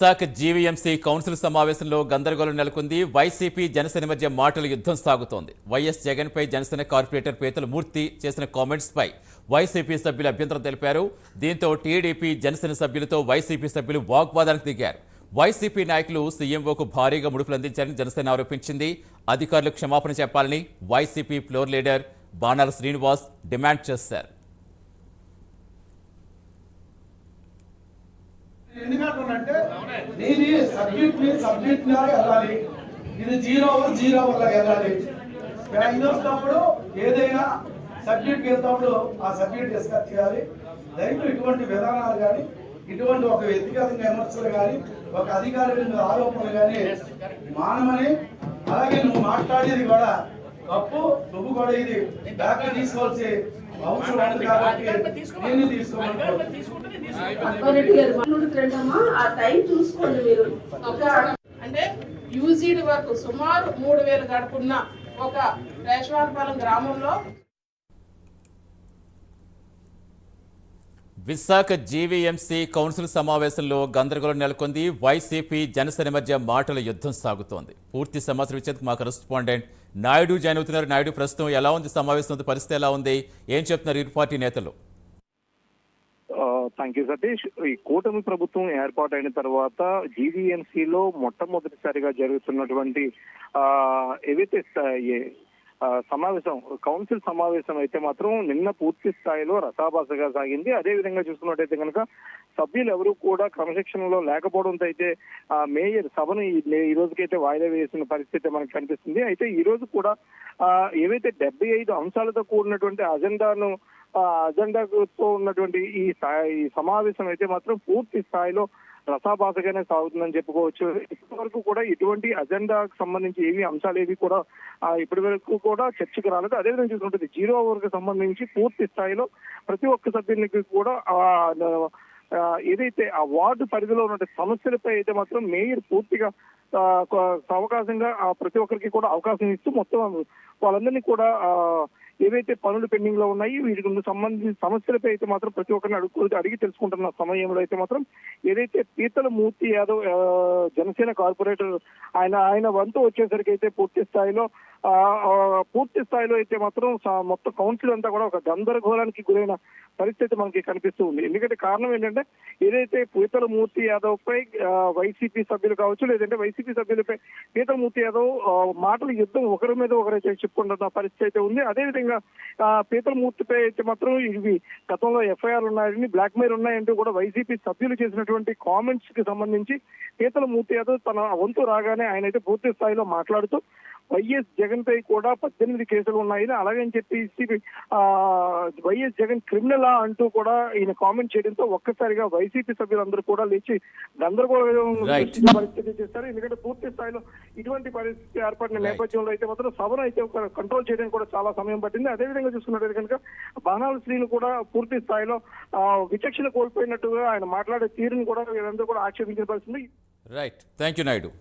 Visakha GVMC council సమావేశంలో గందరగోళం నెలకొంది. వైసీపీ జనసేన మధ్య మాటల యుద్ధం సాగుతోంది. వైఎస్ జగన్ పై జనసేన కార్పొరేటర్ పేతల మూర్తి చేసిన కామెంట్స్ పై వైసీపీ సభ్యులు అభ్యంతరం తెలిపారు. దీంతో టీడీపీ జనసేన సభ్యులతో వైసీపీ సభ్యులు వాగ్వాదానికి దిగారు. వైసీపీ నాయకులు సీఎంఓకు భారీగా ముడుపులు అందించారని జనసేన ఆరోపించింది. అధికారులు క్షమాపణ చెప్పాలని వైసీపీ ఫ్లోర్ లీడర్ బాణాల శ్రీనివాస్ డిమాండ్ చేశారు. ఎందుకంటే దీని సబ్జెక్ట్ వెళ్ళాలి, ఇది జీరో వల్ల వెళ్ళాలి. వచ్చినప్పుడు ఏదైనా సబ్జెక్ట్కి వెళ్తాప్పుడు ఆ సబ్జెక్ట్ డిస్కస్ చేయాలి. దయతో ఇటువంటి విధానాలు కానీ, ఇటువంటి ఒక వ్యక్తిగతంగా విమర్శలు కానీ, ఒక అధికారి మీద ఆరోపణలు కానీ మానమని, అలాగే నువ్వు మాట్లాడేది కూడా తప్పు, నువ్వు కూడా ఇది బ్యాక్ తీసుకోవాల్సి అవసరం ఉంది కాబట్టి నేను తీసుకోవాలి. అంటే యూజీడ్ వరకు సుమారు 3000 గడుపున్న ఒక రేషవానపాలెం గ్రామంలో విశాఖ జీవీఎంసీ కౌన్సిల్ సమావేశంలో గందరగోళం నెలకొంది. వైసీపీ జనసేన మధ్య మాటల యుద్ధం సాగుతోంది. పూర్తి సమాచారం ఇచ్చేందుకు మా కరెస్పాండెంట్ నాయుడు జాయిన్ అవుతున్నారు. నాయుడు, ప్రస్తుతం ఎలా ఉంది సమావేశం, పరిస్థితి ఎలా ఉంది, ఏం చెప్తున్నారు ఇరు పార్టీ నేతలు? Thank you Satish. ఈ కూటమి ప్రభుత్వం ఏర్పాటైన తర్వాత జీవీఎంసీలో మొట్టమొదటిసారిగా జరుగుతున్నటువంటి ఏవైతే కౌన్సిల్ సమావేశం అయితే మాత్రం నిన్న పూర్తి స్థాయిలో రసాభాసగా సాగింది. అదే విధంగా చూసుకున్నట్టయితే కనుక సభ్యులు ఎవరు కూడా క్రమశిక్షణలో లేకపోవడంతో అయితే మేయర్ సభను ఈ రోజుకైతే వాయిదా వేసిన పరిస్థితి మనకు కనిపిస్తుంది. అయితే ఈ రోజు కూడా ఏవైతే 75 అంశాలతో కూడినటువంటి అజెండాతో ఉన్నటువంటి ఈ సమావేశం అయితే మాత్రం పూర్తి స్థాయిలో రసాభాసగానే సాగుతుందని చెప్పుకోవచ్చు. ఇప్పటి వరకు కూడా ఇటువంటి అజెండాకు సంబంధించి ఏవి అంశాలు ఏవి కూడా ఇప్పటి వరకు కూడా చర్చకు రాలేదు. అదేవిధంగా చూసుకుంటుంది 0 ఓవర్కి సంబంధించి పూర్తి స్థాయిలో ప్రతి ఒక్క సభ్యునికి కూడా ఏదైతే ఆ వార్డు పరిధిలో ఉన్న సమస్యలపై అయితే మాత్రం మేయర్ పూర్తిగా అవకాశంగా ప్రతి ఒక్కరికి కూడా అవకాశం ఇస్తూ మొత్తం వాళ్ళందరినీ కూడా ఏవైతే పనులు పెండింగ్ లో ఉన్నాయి వీటికి సంబంధించిన సమస్యలపై అయితే మాత్రం ప్రతి ఒక్కరిని అడిగి తెలుసుకుంటున్న సమయంలో అయితే మాత్రం ఏదైతే పీతల మూర్తి యాదవ్ జనసేన కార్పొరేటర్ ఆయన వంతు వచ్చేసరికి అయితే పూర్తి స్థాయిలో అయితే మాత్రం మొత్తం కౌన్సిల్ అంతా కూడా ఒక గందరగోళానికి గురైన పరిస్థితి మనకి కనిపిస్తూ ఉంది. ఎందుకంటే కారణం ఏంటంటే ఏదైతే పీతల మూర్తి యాదవ్ పై వైసీపీ సభ్యులు కావచ్చు, లేదంటే వైసీపీ సభ్యులపై పీతల మూర్తి యాదవ్ మాటల యుద్ధం ఒకరి మీద ఒకరైతే చెప్పుకుంటున్న పరిస్థితి అయితే ఉంది. అదేవిధంగా పీతల మూర్తిపై అయితే మాత్రం ఇవి గతంలో ఎఫ్ఐఆర్ ఉన్నాయని, బ్లాక్ మెయిల్ ఉన్నాయంటూ కూడా వైసీపీ సభ్యులు చేసినటువంటి కామెంట్స్ కి సంబంధించి పీతల మూర్తి యాదవ్ తన వంతు రాగానే ఆయన అయితే పూర్తి స్థాయిలో మాట్లాడుతూ వైఎస్ జగన్ పై కూడా 18 కేసులు ఉన్నాయని, అలాగని చెప్పేసి వైఎస్ జగన్ క్రిమినల్ అంటూ కూడా ఈయన కామెంట్ చేయడంతో ఒక్కసారిగా వైసీపీ సభ్యులందరూ కూడా లేచి గందరగోళం పరిస్థితి చేస్తారు. ఎందుకంటే పూర్తి స్థాయిలో ఇటువంటి పరిస్థితి ఏర్పడిన నేపథ్యంలో అయితే మాత్రం సభను అయితే కంట్రోల్ చేయడానికి కూడా చాలా సమయం పట్టింది. అదేవిధంగా చూసుకున్నట్లయితే కనుక బాణాల శ్రీను కూడా పూర్తి స్థాయిలో విచక్షణ కోల్పోయినట్టుగా ఆయన మాట్లాడే తీరుని కూడా వీరందరూ కూడా ఆక్షేపించిన పరిస్థితి. Right, thank you Naidu.